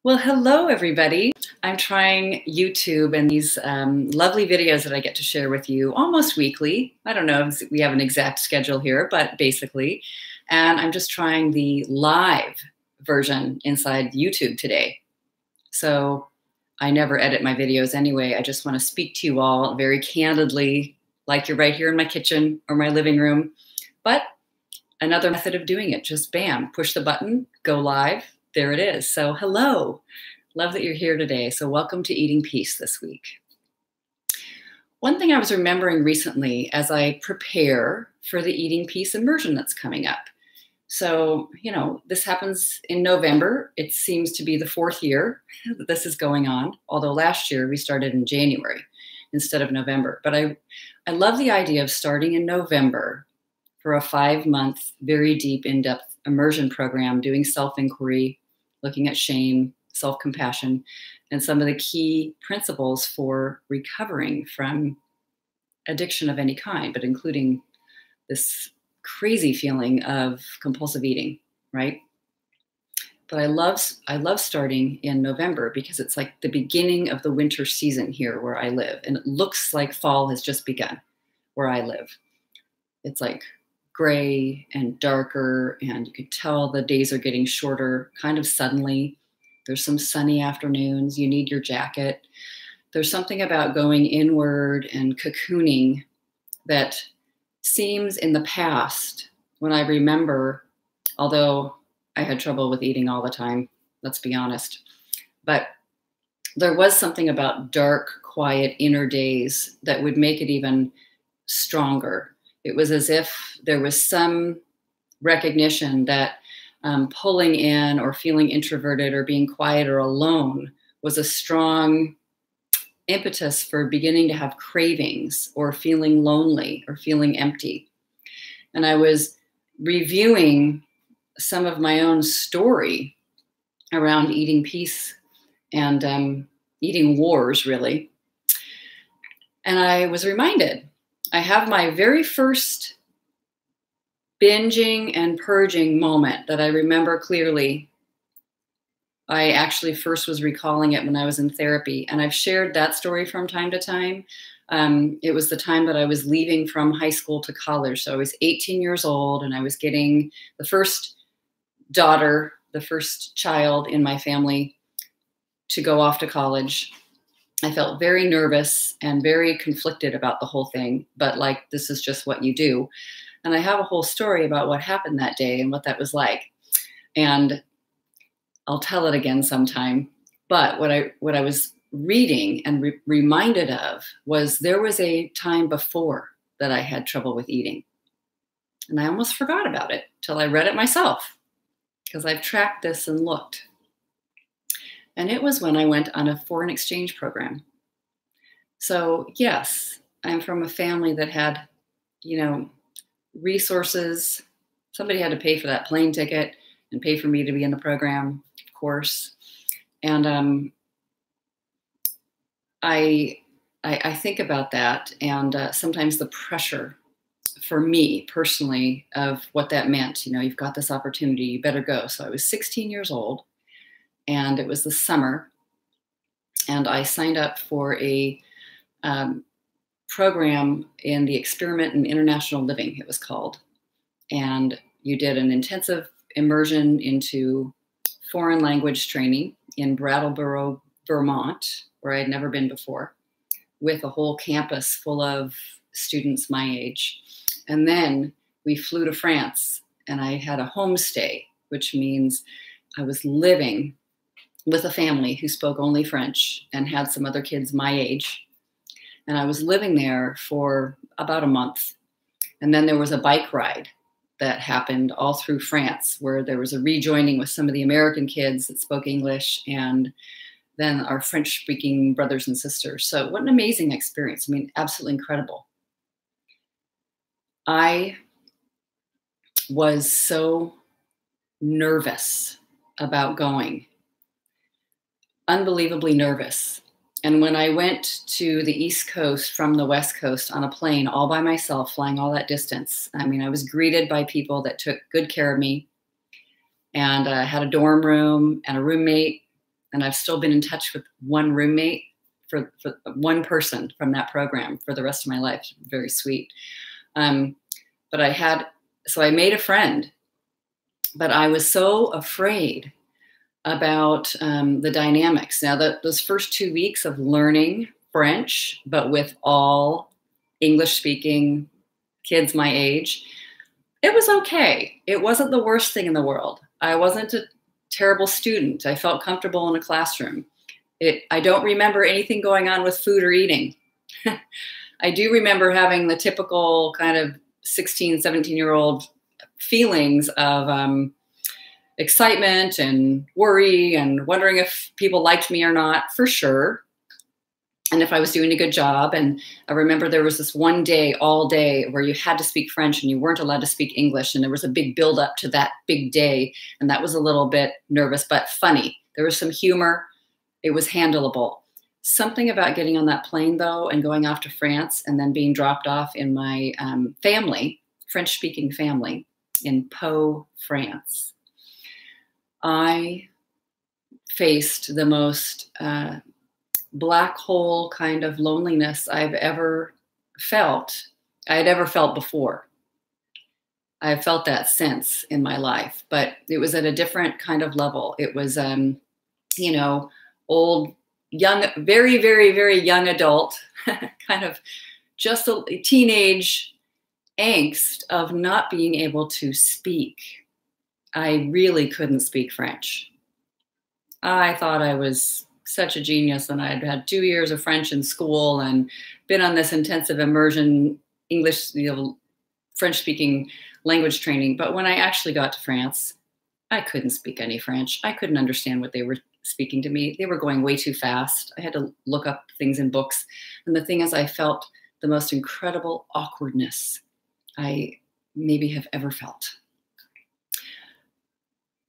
Well, hello, everybody. I'm trying YouTube and these lovely videos that I get to share with you almost weekly. I don't know if we have an exact schedule here, but basically. And I'm just trying the live version inside YouTube today. So I never edit my videos anyway. I just want to speak to you all very candidly, like you're right here in my kitchen or my living room. But another method of doing it, just bam, push the button, go live. There it is. So hello, love that you're here today. So welcome to Eating Peace this week. One thing I was remembering recently as I prepare for the Eating Peace immersion that's coming up. So, this happens in November. It seems to be the fourth year that this is going on, although last year we started in January instead of November. But I love the idea of starting in November for a 5-month, very deep, in-depth immersion program, doing self-inquiry, looking at shame, self-compassion, and some of the key principles for recovering from addiction of any kind, but including this crazy feeling of compulsive eating, right? But I love starting in November because it's like the beginning of the winter season here where I live, and it looks like fall has just begun where I live. It's like gray and darker, and you could tell the days are getting shorter kind of suddenly. There's some sunny afternoons. You need your jacket. There's something about going inward and cocooning that seems in the past, when I remember, although I had trouble with eating all the time, let's be honest, but there was something about dark, quiet inner days that would make it even stronger. It was as if there was some recognition that pulling in or feeling introverted or being quiet or alone was a strong impetus for beginning to have cravings or feeling lonely or feeling empty. And I was reviewing some of my own story around eating peace and eating wars, really. And I was reminded, I have my very first binging and purging moment that I remember clearly. I actually first was recalling it when I was in therapy, and I've shared that story from time to time. It was the time that I was leaving from high school to college. So I was 18 years old, and I was getting the first daughter, the first child in my family to go off to college. I felt very nervous and very conflicted about the whole thing, but like, this is just what you do. And I have a whole story about what happened that day and what that was like. And I'll tell it again sometime. But what I was reading and reminded of was there was a time before that I had trouble with eating. And I almost forgot about it till I read it myself, because I've tracked this and looked. And it was when I went on a foreign exchange program. So yes, I'm from a family that had, resources. Somebody had to pay for that plane ticket and pay for me to be in the program, of course. And I think about that, and sometimes the pressure for me personally of what that meant. You've got this opportunity, you better go. So I was 16 years old. And it was the summer, and I signed up for a program in the Experiment in International Living, it was called. And you did an intensive immersion into foreign language training in Brattleboro, Vermont, where I had never been before, with a whole campus full of students my age. And then we flew to France, and I had a homestay, which means I was living with a family who spoke only French and had some other kids my age. And I was living there for about a month. And then there was a bike ride that happened all through France, where there was a rejoining with some of the American kids that spoke English, and then our French-speaking brothers and sisters. So what an amazing experience. I mean, absolutely incredible. I was so nervous about going. Unbelievably nervous. And when I went to the East Coast from the West Coast on a plane all by myself, flying all that distance, I mean, I was greeted by people that took good care of me, and had a dorm room and a roommate And I've still been in touch with one roommate for one person from that program for the rest of my life. Very sweet. But I made a friend, but I was so afraid about the dynamics. Now, those first 2 weeks of learning French, but with all English-speaking kids my age, it was okay. It wasn't the worst thing in the world. I wasn't a terrible student. I felt comfortable in a classroom. I don't remember anything going on with food or eating. I do remember having the typical kind of 16, 17-year-old feelings of excitement and worry and wondering if people liked me or not, for sure. And if I was doing a good job. And I remember there was this one day, all day, where you had to speak French and you weren't allowed to speak English. And there was a big buildup to that big day. And that was a little bit nervous, but funny. There was some humor. It was handleable. Something about getting on that plane, though, and going off to France and then being dropped off in my family, French-speaking family, in Pau, France. I faced the most black hole kind of loneliness I've ever felt. I had ever felt before. I've felt that since in my life, but it was at a different kind of level. It was, old, young, very, very, very young adult, kind of just a teenage angst of not being able to speak. I really couldn't speak French. I thought I was such a genius, and I'd had 2 years of French in school and been on this intensive immersion English, French-speaking language training. But when I actually got to France, I couldn't speak any French. I couldn't understand what they were speaking to me. They were going way too fast. I had to look up things in books. And the thing is, I felt the most incredible awkwardness I maybe have ever felt.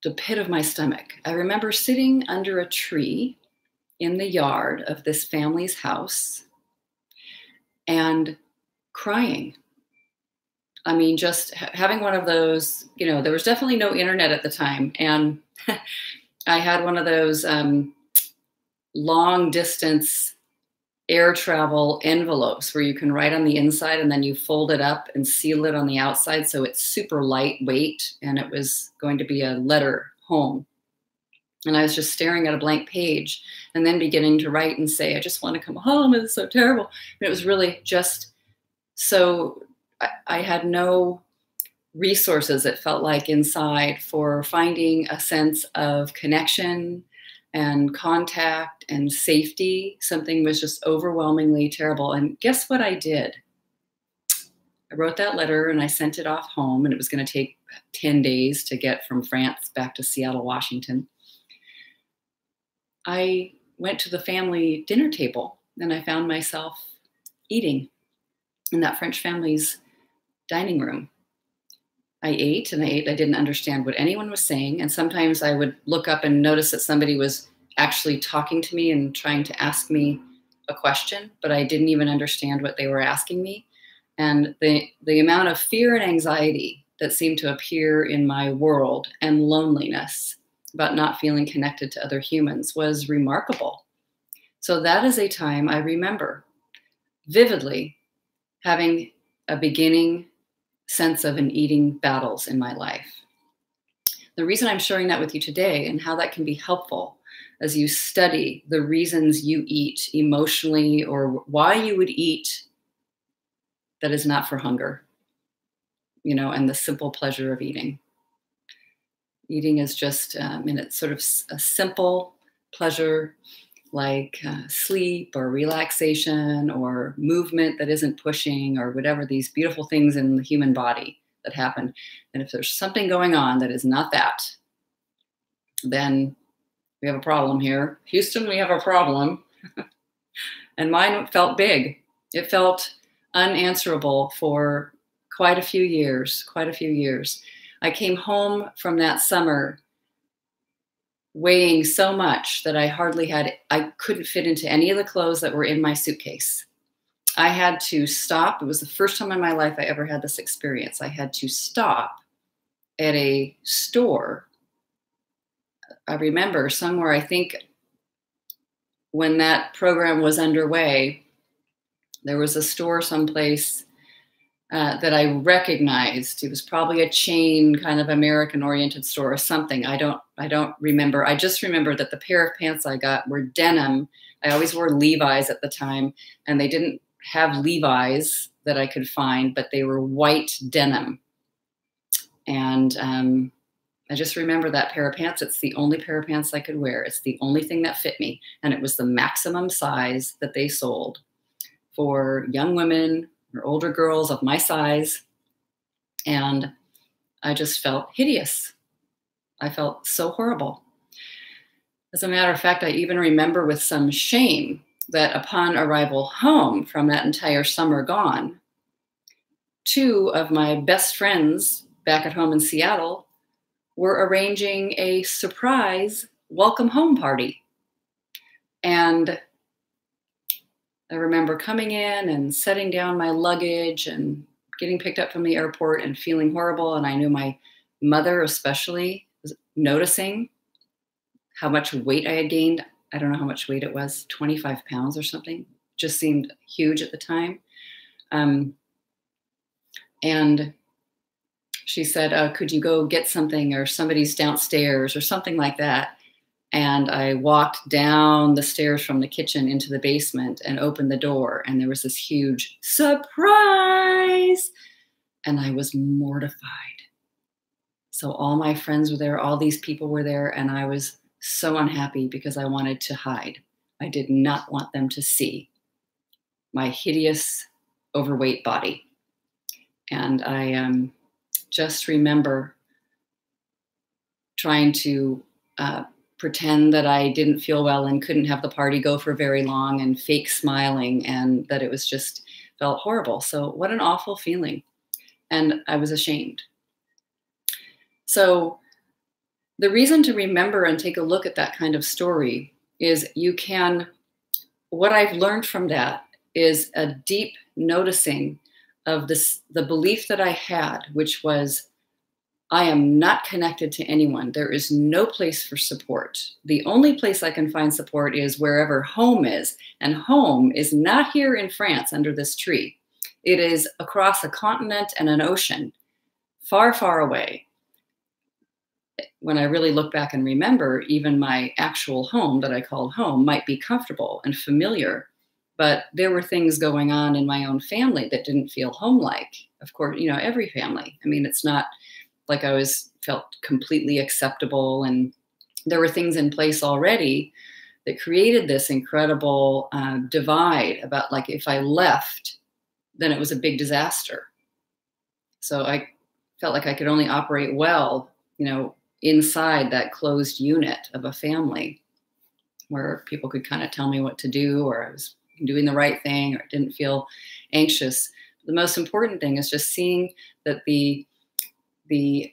The pit of my stomach. I remember sitting under a tree in the yard of this family's house and crying. I mean, just having one of those, there was definitely no internet at the time. And I had one of those long distance air travel envelopes where you can write on the inside and then you fold it up and seal it on the outside. So it's super lightweight, and it was going to be a letter home. And I was just staring at a blank page and then beginning to write and say, I just want to come home. It's so terrible. And it was really just so, I had no resources, it felt like, inside for finding a sense of connection and contact and safety. Something was just overwhelmingly terrible. And guess what I did? I wrote that letter and I sent it off home, and it was going to take 10 days to get from France back to Seattle, Washington. I went to the family dinner table and I found myself eating in that French family's dining room. I ate and I ate. I didn't understand what anyone was saying. And sometimes I would look up and notice that somebody was actually talking to me and trying to ask me a question, but I didn't even understand what they were asking me. And the amount of fear and anxiety that seemed to appear in my world and loneliness about not feeling connected to other humans was remarkable. So that is a time I remember vividly having a beginning sense of an eating battles in my life. The reason I'm sharing that with you today and how that can be helpful as you study the reasons you eat emotionally, or why you would eat that is not for hunger, and the simple pleasure of eating. Eating is just, it's sort of a simple pleasure, like sleep or relaxation or movement that isn't pushing, or whatever, these beautiful things in the human body that happen. And if there's something going on that is not that, then we have a problem here. Houston, we have a problem. And mine felt big. It felt unanswerable for quite a few years. I came home from that summer weighing so much that I couldn't fit into any of the clothes that were in my suitcase. I had to stop. It was the first time in my life I ever had this experience. I had to stop at a store. I remember somewhere, I think when that program was underway, there was a store someplace that I recognized. It was probably a chain, kind of American-oriented store or something. I don't remember. I just remember that the pair of pants I got were denim. I always wore Levi's at the time, and they didn't have Levi's that I could find, but they were white denim. And I just remember that pair of pants. It's the only pair of pants I could wear. It's the only thing that fit me, and it was the maximum size that they sold for young women or older girls of my size. And I just felt hideous. I felt so horrible. As a matter of fact, I even remember with some shame that upon arrival home from that entire summer gone, 2 of my best friends back at home in Seattle were arranging a surprise welcome home party. And I remember coming in and setting down my luggage and getting picked up from the airport and feeling horrible. And I knew my mother especially was noticing how much weight I had gained. I don't know how much weight it was, 25 pounds or something. Just seemed huge at the time. And she said, could you go get something, or somebody's downstairs or something like that. And I walked down the stairs from the kitchen into the basement and opened the door, and there was this huge surprise, and I was mortified. So all my friends were there, all these people were there, and I was so unhappy because I wanted to hide. I did not want them to see my hideous, overweight body. And I just remember trying to pretend that I didn't feel well and couldn't have the party go for very long, and fake smiling, and that it was just felt horrible. So what an awful feeling. And I was ashamed. So the reason to remember and take a look at that kind of story is what I've learned from that is a deep noticing of the belief that I had, which was, I am not connected to anyone. There is no place for support. The only place I can find support is wherever home is. And home is not here in France under this tree. It is across a continent and an ocean, far, far away. When I really look back and remember, even my actual home that I called home might be comfortable and familiar, but there were things going on in my own family that didn't feel home-like. Of course, every family. I mean, it's not like I felt completely acceptable, and there were things in place already that created this incredible divide about, like, if I left, then it was a big disaster. So I felt like I could only operate well, inside that closed unit of a family where people could kind of tell me what to do, or I was doing the right thing, or didn't feel anxious. The most important thing is just seeing that the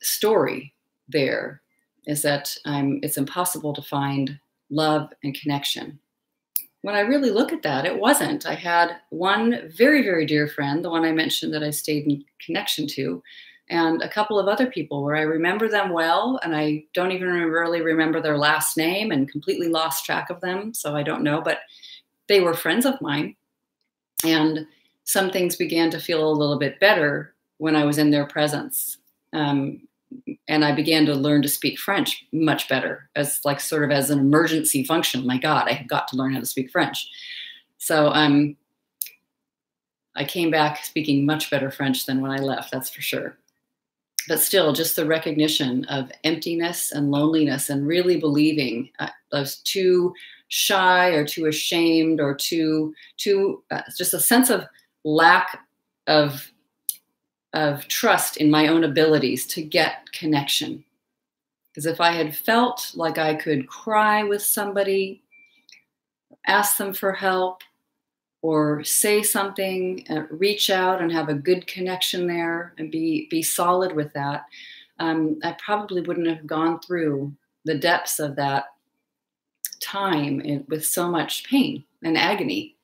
story there is that it's impossible to find love and connection. When I really look at that, it wasn't. I had one very, very dear friend, the one I mentioned that I stayed in connection to, and a couple of other people where I remember them well, and I don't even really remember their last name, and completely lost track of them, so I don't know, but they were friends of mine. And some things began to feel a little bit better when I was in their presence. And I began to learn to speak French much better, as sort of as an emergency function. My God, I have got to learn how to speak French. So I came back speaking much better French than when I left, that's for sure. But still, just the recognition of emptiness and loneliness, and really believing I was too shy or too ashamed or too just a sense of lack of trust in my own abilities to get connection. Because if I had felt like I could cry with somebody, ask them for help, or say something, reach out and have a good connection there and be solid with that, I probably wouldn't have gone through the depths of that time with so much pain and agony,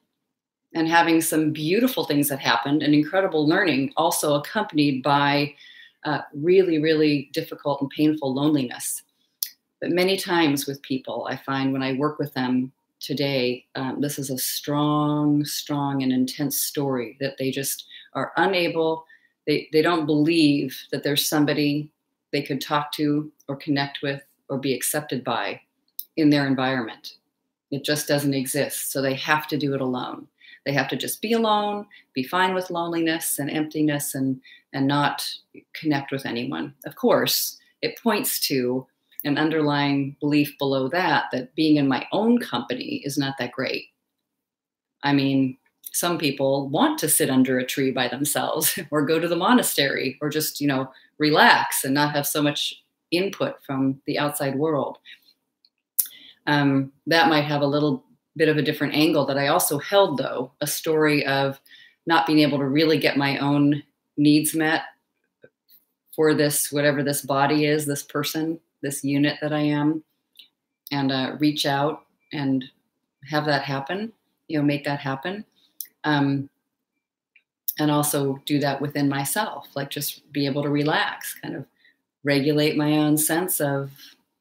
and having some beautiful things that happened and incredible learning, also accompanied by really, really difficult and painful loneliness. But many times with people, I find when I work with them today, this is a strong, strong and intense story that they just are unable, they don't believe that there's somebody they could talk to or connect with or be accepted by in their environment. It just doesn't exist. So they have to do it alone. They have to just be alone, be fine with loneliness and emptiness, and not connect with anyone. Of course, it points to an underlying belief below that, that being in my own company is not that great. I mean, some people want to sit under a tree by themselves or go to the monastery or just, relax and not have so much input from the outside world. That might have a little bit of a different angle that I also held, though, a story of not being able to really get my own needs met for this, whatever this body is, this person, this unit that I am, and reach out and have that happen, make that happen. And also do that within myself, like just be able to relax, kind of regulate my own sense of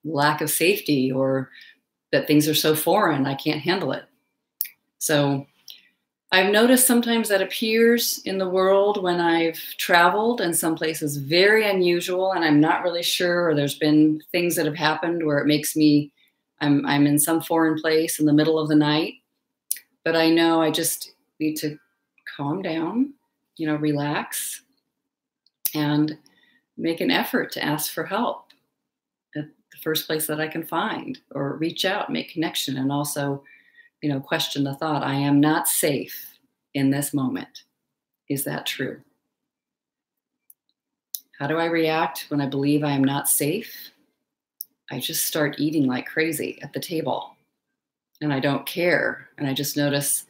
lack of safety or that things are so foreign, I can't handle it. So I've noticed sometimes that appears in the world when I've traveled and some places very unusual and I'm not really sure, or there's been things that have happened where it makes me, I'm in some foreign place in the middle of the night, but I know I just need to calm down, relax and make an effort to ask for help at the first place that I can find, or reach out, make connection, and also, question the thought, I am not safe in this moment. Is that true? How do I react when I believe I am not safe? I just start eating like crazy at the table and I don't care. And I just notice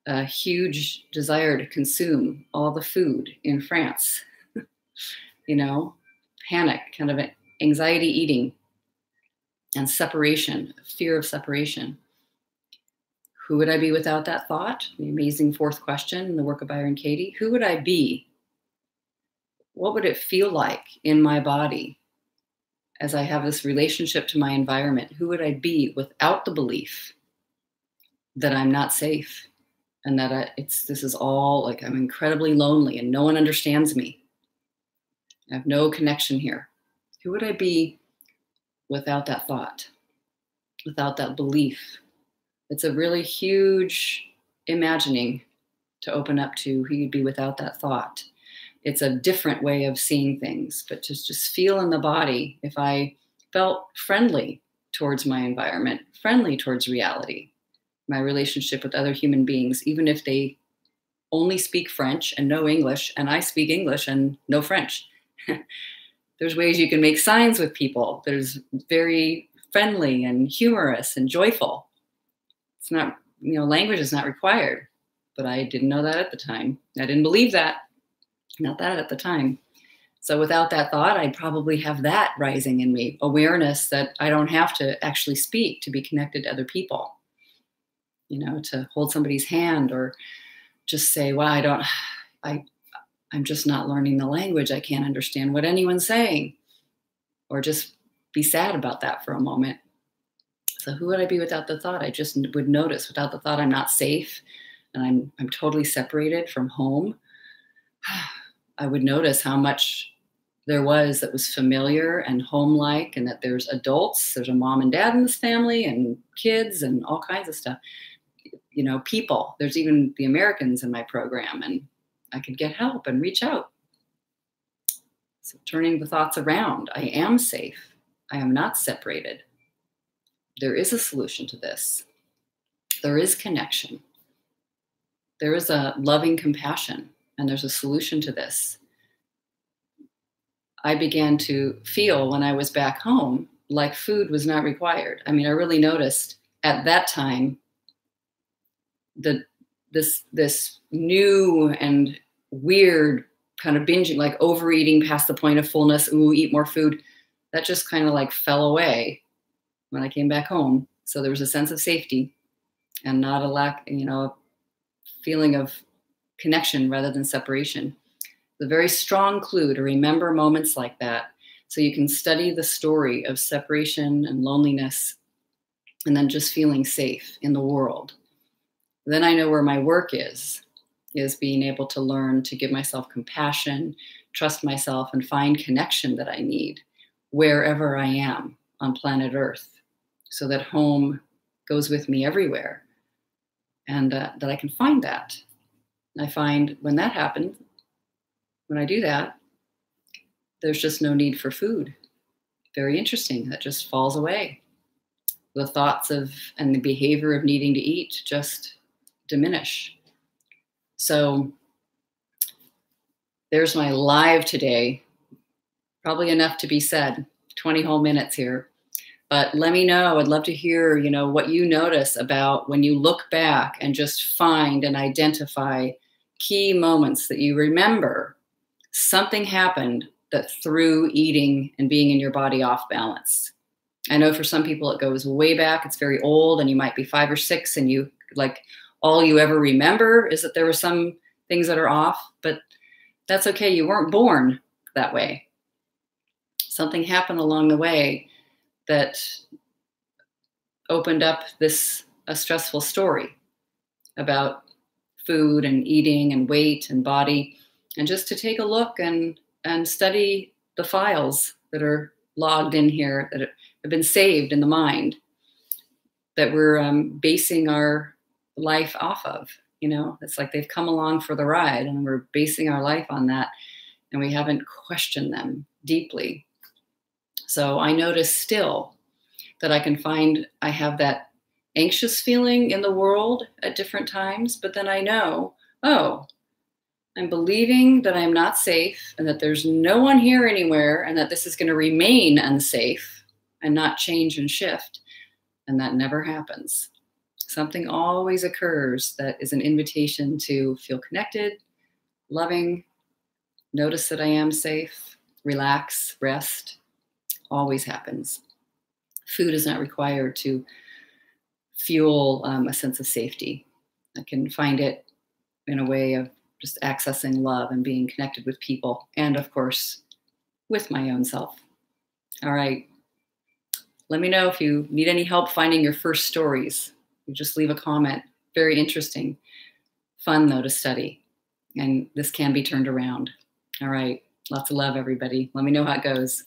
a huge desire to consume all the food in France, panic, kind of anxiety eating and separation, fear of separation. Who would I be without that thought? The amazing fourth question in the work of Byron Katie. Who would I be? What would it feel like in my body as I have this relationship to my environment? Who would I be without the belief that I'm not safe and that this is all like I'm incredibly lonely and no one understands me? I have no connection here. Who would I be without that thought, without that belief? It's a really huge imagining to open up to who you'd be without that thought. It's a different way of seeing things, but just feel in the body if I felt friendly towards my environment, friendly towards reality, my relationship with other human beings, even if they only speak French and no English, and I speak English and no French. There's ways you can make signs with people. There's very friendly and humorous and joyful. It's not, language is not required, but I didn't know that at the time. I didn't believe that, not that at the time. So without that thought, I'd probably have that rising in me, awareness that I don't have to actually speak to be connected to other people, to hold somebody's hand or just say, wow, I'm just not learning the language. I can't understand what anyone's saying, or just be sad about that for a moment. So who would I be without the thought? I just would notice without the thought I'm not safe and I'm totally separated from home. I would notice how much there was that was familiar and home-like, and that there's adults, there's a mom and dad in this family and kids and all kinds of stuff. People, there's even the Americans in my program, and I could get help and reach out. So turning the thoughts around, I am safe. I am not separated. There is a solution to this. There is connection. There is a loving compassion, and there's a solution to this. I began to feel when I was back home like food was not required. I mean, I really noticed at that time this new and weird kind of binging, like overeating past the point of fullness, ooh, eat more food, that just kind of like fell away when I came back home. So there was a sense of safety and not a lack, feeling of connection rather than separation. The very strong clue to remember moments like that, so you can study the story of separation and loneliness and then just feeling safe in the world. Then I know where my work is being able to learn to give myself compassion, trust myself, and find connection that I need wherever I am on planet Earth, so that home goes with me everywhere, and that I can find that. And I find when that happens, when I do that, there's just no need for food. Very interesting. That just falls away. The thoughts of and the behavior of needing to eat just diminish. So there's my live today. Probably enough to be said. 20 whole minutes here. But let me know. I'd love to hear, what you notice about when you look back and just find and identify key moments that you remember something happened that threw eating and being in your body off balance. I know for some people it goes way back. It's very old, and you might be 5 or 6, and you all you ever remember is that there were some things that are off, but that's okay. You weren't born that way. Something happened along the way that opened up a stressful story about food and eating and weight and body, and just to take a look and study the files that are logged in here that have been saved in the mind that we're basing our life off of. It's like they've come along for the ride, and we're basing our life on that, and we haven't questioned them deeply. So I notice still that I have that anxious feeling in the world at different times, but then I know, I'm believing that I'm not safe and that there's no one here anywhere, and that this is going to remain unsafe and not change and shift. And that never happens. Something always occurs that is an invitation to feel connected, loving, notice that I am safe, relax, rest. Always happens. Food is not required to fuel a sense of safety. I can find it in a way of just accessing love and being connected with people, and of course, with my own self. All right. Let me know if you need any help finding your first stories. You just leave a comment. Very interesting. Fun, though, to study. And this can be turned around. All right. Lots of love, everybody. Let me know how it goes.